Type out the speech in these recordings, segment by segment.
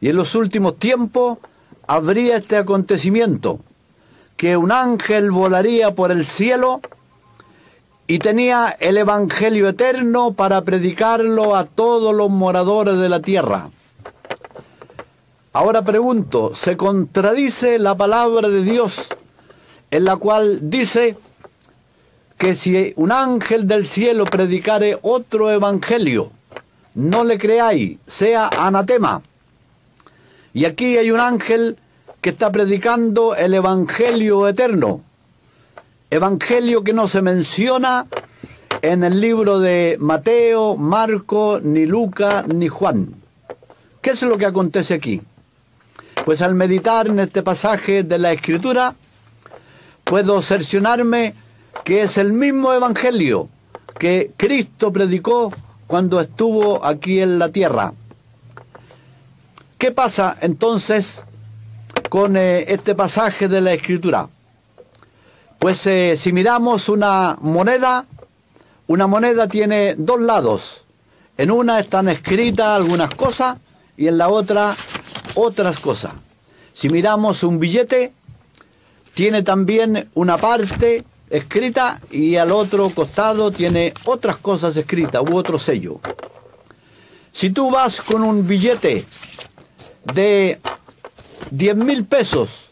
Y en los últimos tiempos habría este acontecimiento, que un ángel volaría por el cielo y tenía el Evangelio eterno para predicarlo a todos los moradores de la tierra. Ahora pregunto, ¿se contradice la palabra de Dios en la cual dice que si un ángel del cielo predicare otro evangelio, no le creáis, sea anatema? Y aquí hay un ángel que está predicando el evangelio eterno, evangelio que no se menciona en el libro de Mateo, Marco, ni Lucas, ni Juan. ¿Qué es lo que acontece aquí? Pues al meditar en este pasaje de la Escritura, puedo cerciorarme que es el mismo evangelio que Cristo predicó cuando estuvo aquí en la tierra. ¿Qué pasa entonces con este pasaje de la Escritura? Pues si miramos una moneda tiene dos lados. En una están escritas algunas cosas y en la otra otras cosas. Si miramos un billete, tiene también una parte escrita y al otro costado tiene otras cosas escritas u otro sello. Si tú vas con un billete de 10.000 pesos,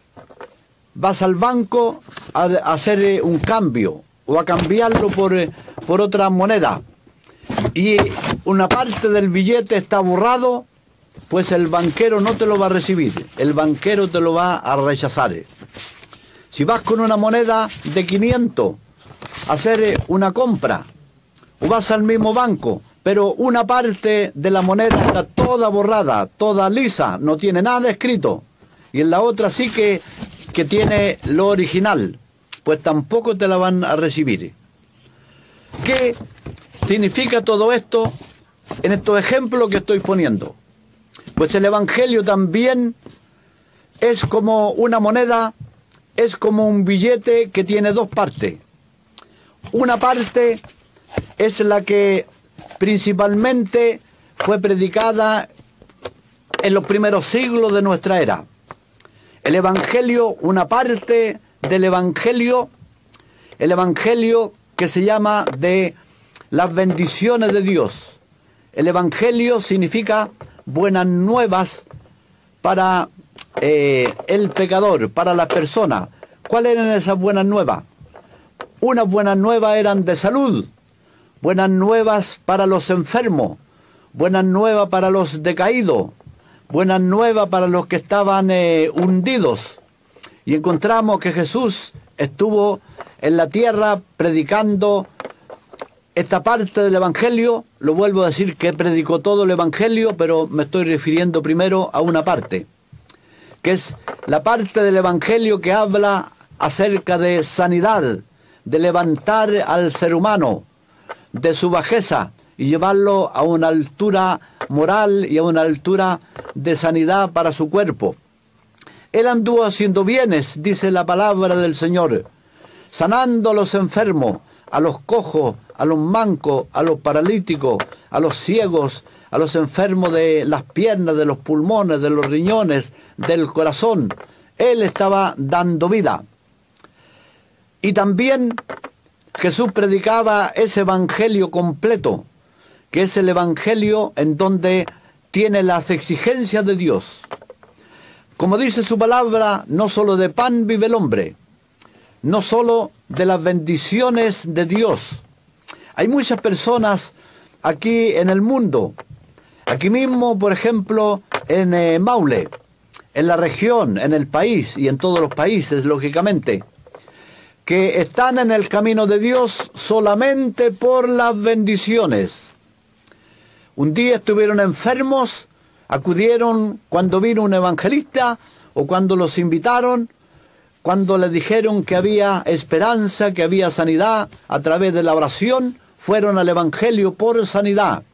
vas al banco a hacer un cambio o a cambiarlo por otra moneda y una parte del billete está borrado, pues el banquero no te lo va a recibir, el banquero te lo va a rechazar. Si vas con una moneda de 500 a hacer una compra, o vas al mismo banco, pero una parte de la moneda está toda borrada, toda lisa, no tiene nada escrito, y en la otra sí que tiene lo original, pues tampoco te la van a recibir. ¿Qué significa todo esto en estos ejemplos que estoy poniendo? Pues el Evangelio también es como una moneda, es como un billete que tiene dos partes. Una parte es la que principalmente fue predicada en los primeros siglos de nuestra era. El Evangelio, una parte del Evangelio, el Evangelio que se llama de las bendiciones de Dios. El Evangelio significa buenas nuevas para el pecador, para las personas. ¿Cuáles eran esas buenas nuevas? Unas buenas nuevas eran de salud, buenas nuevas para los enfermos, buenas nuevas para los decaídos, buenas nuevas para los que estaban hundidos. Y encontramos que Jesús estuvo en la tierra predicando esta parte del Evangelio. Lo vuelvo a decir que predicó todo el Evangelio, pero me estoy refiriendo primero a una parte, que es la parte del Evangelio que habla acerca de sanidad, de levantar al ser humano de su bajeza y llevarlo a una altura moral y a una altura de sanidad para su cuerpo. Él anduvo haciendo bienes, dice la palabra del Señor, sanando a los enfermos, a los cojos, a los mancos, a los paralíticos, a los ciegos, a los enfermos de las piernas, de los pulmones, de los riñones, del corazón. Él estaba dando vida. Y también Jesús predicaba ese evangelio completo, que es el evangelio en donde tiene las exigencias de Dios. Como dice su palabra, no solo de pan vive el hombre, no solo de las bendiciones de Dios. Hay muchas personas aquí en el mundo, aquí mismo, por ejemplo, en Maule, en la región, en el país y en todos los países, lógicamente, que están en el camino de Dios solamente por las bendiciones. Un día estuvieron enfermos, acudieron cuando vino un evangelista o cuando los invitaron, cuando les dijeron que había esperanza, que había sanidad a través de la oración, fueron al evangelio por sanidad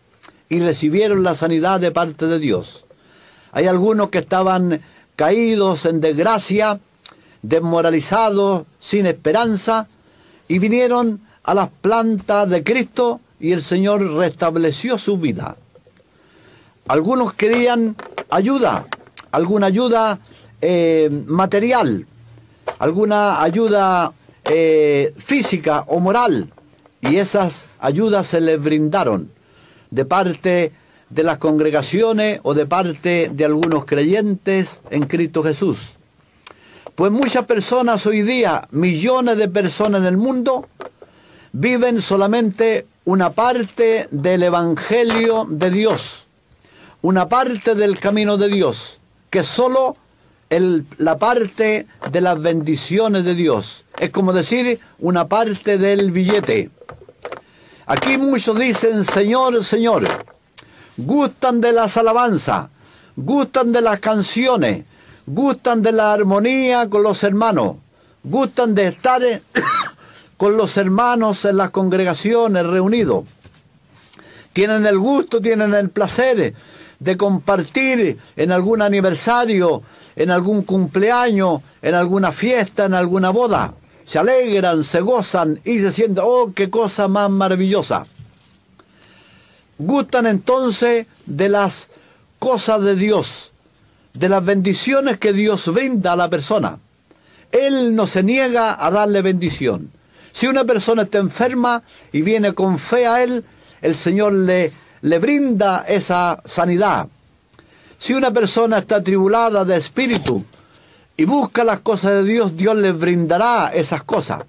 y recibieron la sanidad de parte de Dios. Hay algunos que estaban caídos en desgracia, desmoralizados, sin esperanza, y vinieron a las plantas de Cristo y el Señor restableció su vida. Algunos querían ayuda, alguna ayuda material, alguna ayuda física o moral, y esas ayudas se les brindaron de parte de las congregaciones o de parte de algunos creyentes en Cristo Jesús. Pues muchas personas hoy día, millones de personas en el mundo, viven solamente una parte del Evangelio de Dios, una parte del camino de Dios, que es solo la parte de las bendiciones de Dios. Es como decir, una parte del billete. Aquí muchos dicen, Señor, Señor. Gustan de las alabanzas, gustan de las canciones, gustan de la armonía con los hermanos, gustan de estar con los hermanos en las congregaciones reunidos. Tienen el gusto, tienen el placer de compartir en algún aniversario, en algún cumpleaños, en alguna fiesta, en alguna boda. Se alegran, se gozan y se sienten, ¡oh, qué cosa más maravillosa! Gustan entonces de las cosas de Dios, de las bendiciones que Dios brinda a la persona. Él no se niega a darle bendición. Si una persona está enferma y viene con fe a Él, el Señor le brinda esa sanidad. Si una persona está atribulada de espíritu y busca las cosas de Dios, Dios le brindará esas cosas.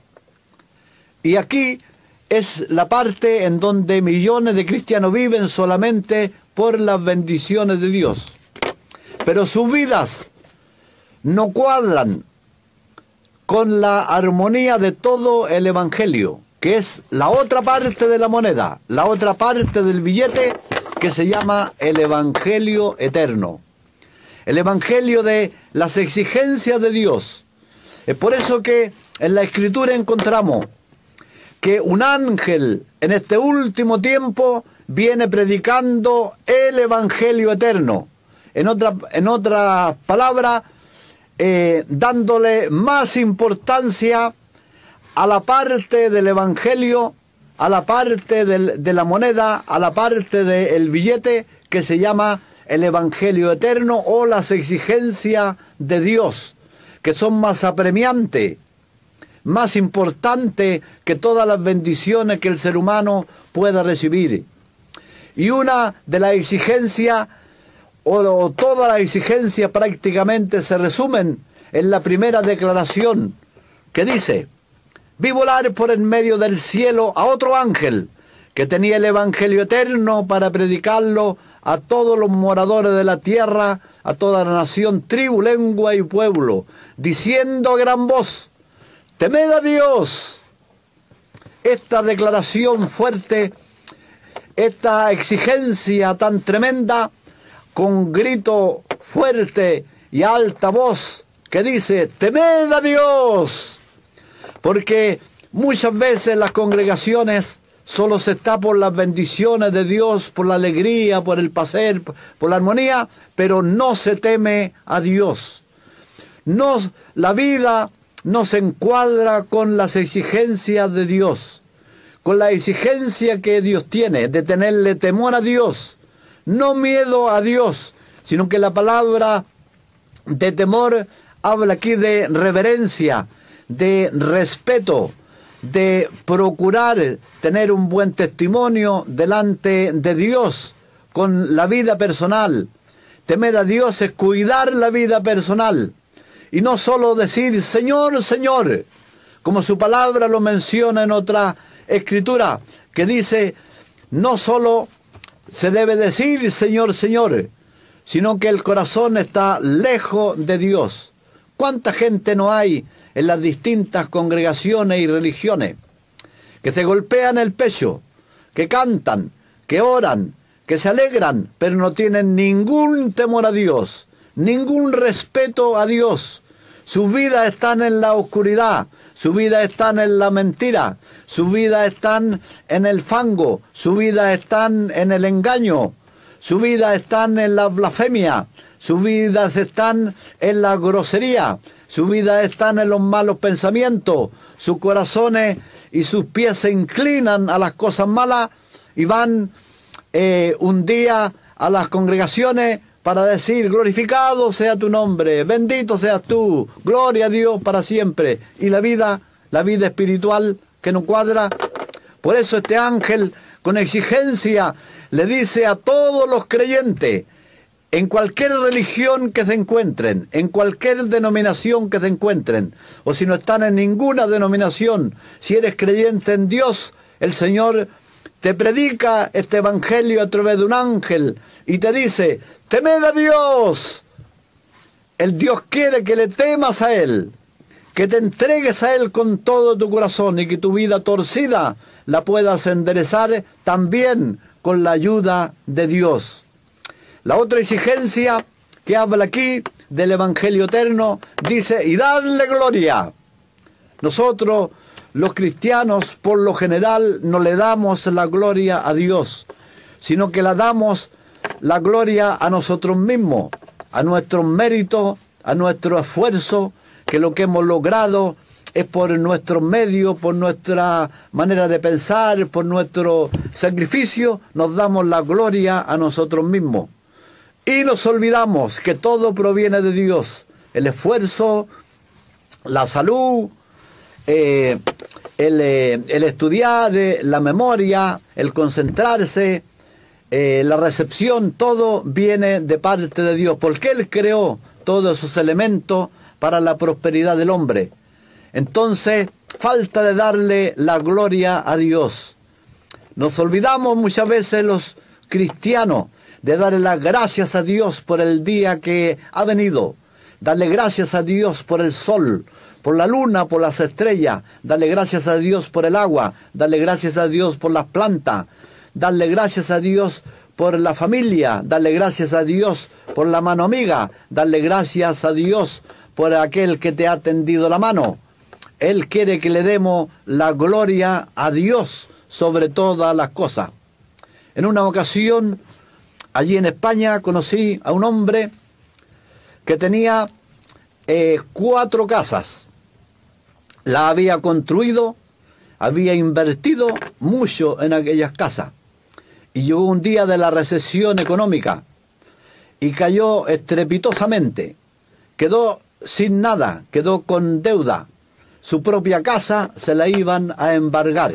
Y aquí es la parte en donde millones de cristianos viven solamente por las bendiciones de Dios. Pero sus vidas no cuadran con la armonía de todo el Evangelio, que es la otra parte de la moneda, la otra parte del billete, que se llama el Evangelio eterno. El Evangelio de las exigencias de Dios. Es por eso que en la Escritura encontramos que un ángel en este último tiempo viene predicando el Evangelio eterno. En otra palabra, dándole más importancia a la parte del Evangelio, a la parte de la moneda, a la parte del billete que se llama el Evangelio eterno o las exigencias de Dios, que son más apremiantes, más importante que todas las bendiciones que el ser humano pueda recibir. Y una de las exigencias, o todas las exigencias prácticamente se resumen en la primera declaración, que dice: vi volar por en medio del cielo a otro ángel, que tenía el Evangelio eterno para predicarlo a todos los moradores de la tierra, a toda la nación, tribu, lengua y pueblo, diciendo a gran voz: temed a Dios. Esta declaración fuerte, esta exigencia tan tremenda, con grito fuerte y alta voz, que dice: temed a Dios. Porque muchas veces las congregaciones solo se está por las bendiciones de Dios, por la alegría, por el placer, por la armonía, pero no se teme a Dios. No, la vida no se encuadra con las exigencias de Dios, con la exigencia que Dios tiene de tenerle temor a Dios, no miedo a Dios, sino que la palabra de temor habla aquí de reverencia, de respeto, de procurar tener un buen testimonio delante de Dios con la vida personal. Temer a Dios es cuidar la vida personal y no solo decir Señor, Señor, como su palabra lo menciona en otra escritura, que dice: no solo se debe decir Señor, Señor, sino que el corazón está lejos de Dios. ¿Cuánta gente no hay en las distintas congregaciones y religiones que se golpean el pecho, que cantan, que oran, que se alegran, pero no tienen ningún temor a Dios, ningún respeto a Dios? Sus vidas están en la oscuridad, sus vidas están en la mentira, sus vidas están en el fango, sus vidas están en el engaño, sus vidas están en la blasfemia, sus vidas están en la grosería, sus vidas están en los malos pensamientos, sus corazones y sus pies se inclinan a las cosas malas y van un día a las congregaciones para decir, glorificado sea tu nombre, bendito seas tú, gloria a Dios para siempre. Y la vida espiritual que no cuadra. Por eso este ángel, con exigencia, le dice a todos los creyentes, en cualquier religión que se encuentren, en cualquier denominación que se encuentren, o si no están en ninguna denominación, si eres creyente en Dios, el Señor te predica este evangelio a través de un ángel y te dice, temed a Dios. El Dios quiere que le temas a Él, que te entregues a Él con todo tu corazón y que tu vida torcida la puedas enderezar también con la ayuda de Dios. La otra exigencia que habla aquí del Evangelio eterno dice, y dadle gloria. Nosotros, los cristianos, por lo general, no le damos la gloria a Dios, sino que la damos la gloria a nosotros mismos, a nuestros méritos, a nuestro esfuerzo, que lo que hemos logrado es por nuestros medios, por nuestra manera de pensar, por nuestro sacrificio, nos damos la gloria a nosotros mismos. Y nos olvidamos que todo proviene de Dios. El esfuerzo, la salud, el estudiar, la memoria, el concentrarse, la recepción, todo viene de parte de Dios. Porque Él creó todos esos elementos para la prosperidad del hombre. Entonces, falta de darle la gloria a Dios. Nos olvidamos muchas veces los cristianos de darle las gracias a Dios por el día que ha venido, darle gracias a Dios por el sol, por la luna, por las estrellas, darle gracias a Dios por el agua, darle gracias a Dios por las plantas, darle gracias a Dios por la familia, darle gracias a Dios por la mano amiga, darle gracias a Dios por aquel que te ha tendido la mano. Él quiere que le demos la gloria a Dios sobre todas las cosas. En una ocasión, allí en España, conocí a un hombre que tenía 4 casas. La había construido, había invertido mucho en aquellas casas. Y llegó un día de la recesión económica y cayó estrepitosamente. Quedó sin nada, quedó con deuda. Su propia casa se la iban a embargar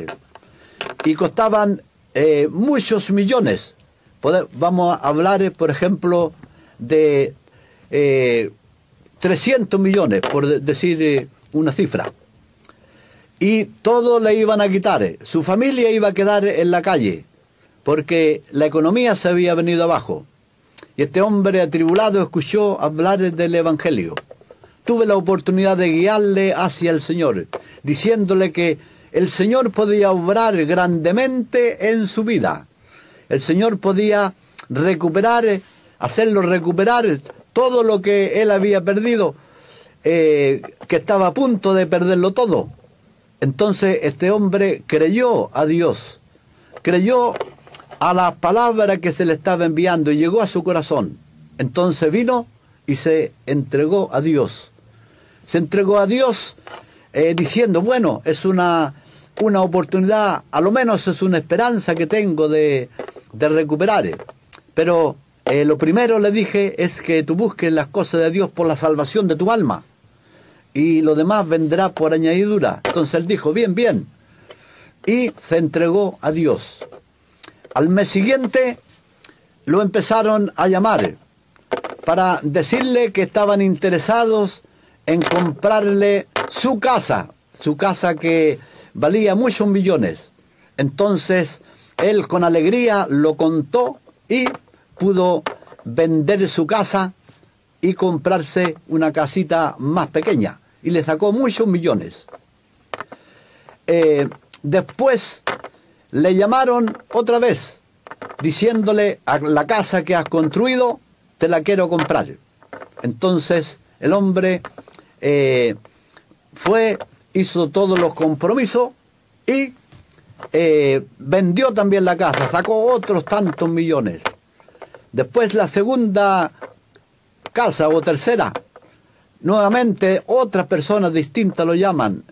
y costaban muchos millones. Vamos a hablar, por ejemplo, de 300 millones, por decir una cifra. Y todo le iban a quitar. Su familia iba a quedar en la calle, porque la economía se había venido abajo. Y este hombre atribulado escuchó hablar del Evangelio. Tuve la oportunidad de guiarle hacia el Señor, diciéndole que el Señor podía obrar grandemente en su vida. El Señor podía recuperar, hacerlo recuperar todo lo que él había perdido, que estaba a punto de perderlo todo. Entonces este hombre creyó a Dios, creyó a la palabra que se le estaba enviando y llegó a su corazón. Entonces vino y se entregó a Dios. Se entregó a Dios diciendo, bueno, es una oportunidad, a lo menos es una esperanza que tengo de recuperar. Pero lo primero le dije es que tú busques las cosas de Dios por la salvación de tu alma. Y lo demás vendrá por añadidura. Entonces él dijo, bien, bien. Y se entregó a Dios. Al mes siguiente lo empezaron a llamar para decirle que estaban interesados en comprarle su casa que valía muchos millones. Entonces él con alegría lo contó y pudo vender su casa y comprarse una casita más pequeña y le sacó muchos millones. Después le llamaron otra vez diciéndole, a la casa que has construido te la quiero comprar. Entonces el hombre hizo todos los compromisos y vendió también la casa, sacó otros tantos millones. Después la segunda casa o tercera, nuevamente otras personas distintas lo llaman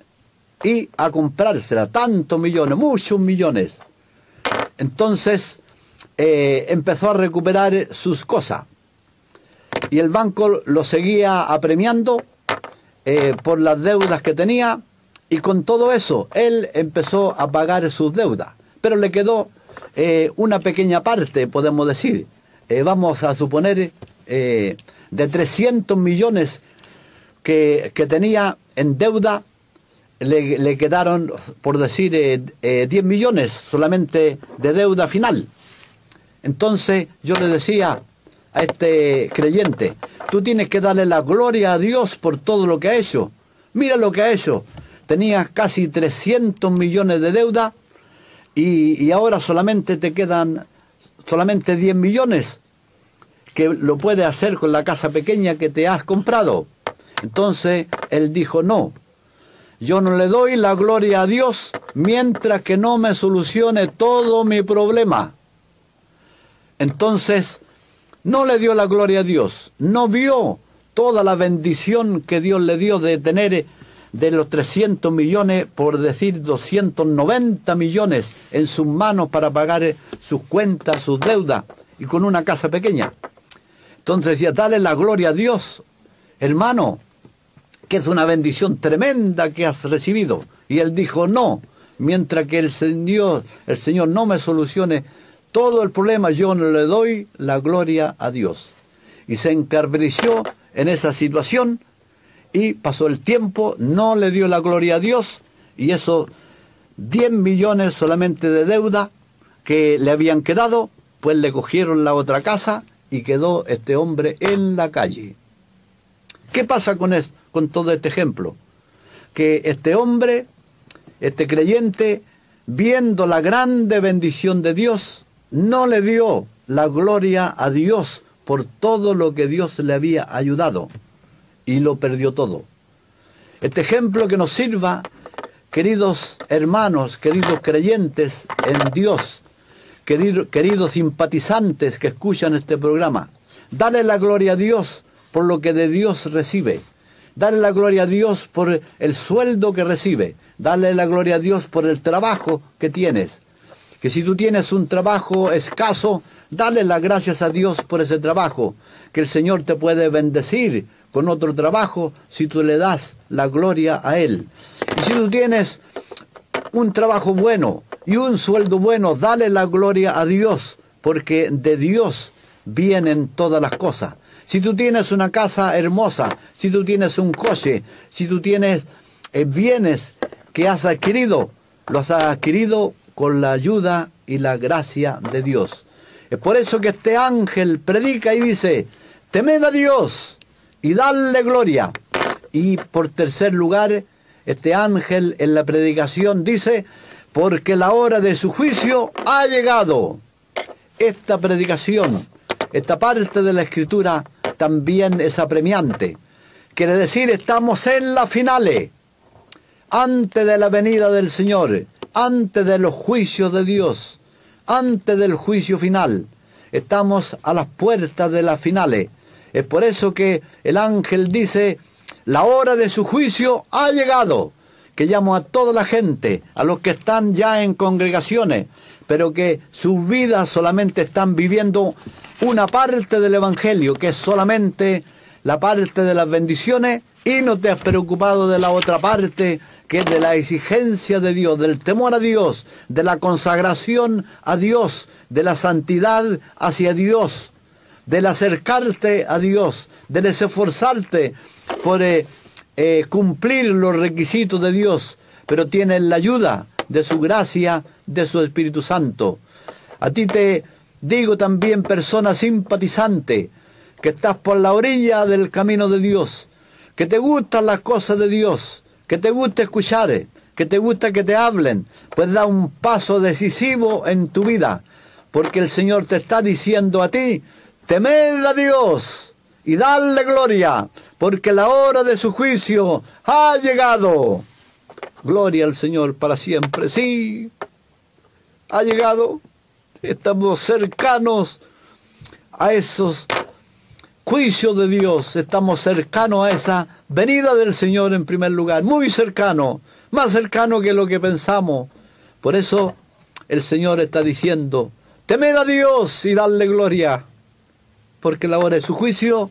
y a comprársela, tantos millones, muchos millones. Entonces empezó a recuperar sus cosas. y el banco lo seguía apremiando por las deudas que tenía, y con todo eso él empezó a pagar sus deudas, pero le quedó una pequeña parte, podemos decir, vamos a suponer, de 300 millones que tenía en deuda, le quedaron, por decir, 10 millones solamente de deuda final. Entonces yo le decía a este creyente, tú tienes que darle la gloria a Dios por todo lo que ha hecho. Mira lo que ha hecho. Tenías casi 300 millones de deuda y ahora solamente te quedan solamente 10 millones, que lo puedes hacer con la casa pequeña que te has comprado. Entonces él dijo, no, yo no le doy la gloria a Dios mientras que no me solucione todo mi problema. Entonces no le dio la gloria a Dios, no vio toda la bendición que Dios le dio de tener de los 300 millones, por decir 290 millones en sus manos para pagar sus cuentas, sus deudas, y con una casa pequeña. Entonces decía, dale la gloria a Dios, hermano, que es una bendición tremenda que has recibido. Y él dijo, no, mientras que el Señor no me solucione todo el problema, yo no le doy la gloria a Dios. Y se encarbrició en esa situación, y pasó el tiempo, no le dio la gloria a Dios, y esos 10 millones solamente de deuda que le habían quedado, pues le cogieron la otra casa y quedó este hombre en la calle. ¿Qué pasa con todo este ejemplo? Que este hombre, este creyente, viendo la grande bendición de Dios, no le dio la gloria a Dios por todo lo que Dios le había ayudado, y lo perdió todo. Este ejemplo que nos sirva, queridos hermanos, queridos creyentes en Dios, queridos simpatizantes que escuchan este programa, dale la gloria a Dios por lo que de Dios recibe. Dale la gloria a Dios por el sueldo que recibe. Dale la gloria a Dios por el trabajo que tienes. Que si tú tienes un trabajo escaso, dale las gracias a Dios por ese trabajo. Que el Señor te puede bendecir con otro trabajo si tú le das la gloria a Él. Y si tú tienes un trabajo bueno y un sueldo bueno, dale la gloria a Dios, porque de Dios vienen todas las cosas. Si tú tienes una casa hermosa, si tú tienes un coche, si tú tienes bienes que has adquirido, los has adquirido con la ayuda y la gracia de Dios. Es por eso que este ángel predica y dice, temed a Dios y dadle gloria. Y por tercer lugar, este ángel en la predicación dice, porque la hora de su juicio ha llegado. Esta predicación, esta parte de la Escritura también es apremiante. Quiere decir, estamos en la finales, antes de la venida del Señor, antes de los juicios de Dios, antes del juicio final. Estamos a las puertas de las finales. Es por eso que el ángel dice, la hora de su juicio ha llegado. Que llamo a toda la gente, a los que están ya en congregaciones, pero que sus vidas solamente están viviendo una parte del Evangelio, que es solamente la parte de las bendiciones, y no te has preocupado de la otra parte, que es de la exigencia de Dios, del temor a Dios, de la consagración a Dios, de la santidad hacia Dios, del acercarte a Dios, del esforzarte por cumplir los requisitos de Dios, pero tienes la ayuda de su gracia, de su Espíritu Santo. A ti te digo también, persona simpatizante, que estás por la orilla del camino de Dios, que te gustan las cosas de Dios, que te gusta escuchar, que te gusta que te hablen, pues da un paso decisivo en tu vida, porque el Señor te está diciendo a ti, temed a Dios y dadle gloria, porque la hora de su juicio ha llegado. Gloria al Señor para siempre. Sí, ha llegado. Estamos cercanos a esos juicios de Dios. Estamos cercanos a esa venida del Señor en primer lugar. Muy cercano, más cercano que lo que pensamos. Por eso el Señor está diciendo, temed a Dios y dadle gloria, porque la hora de su juicio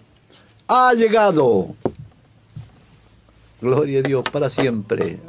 ha llegado. Gloria a Dios para siempre.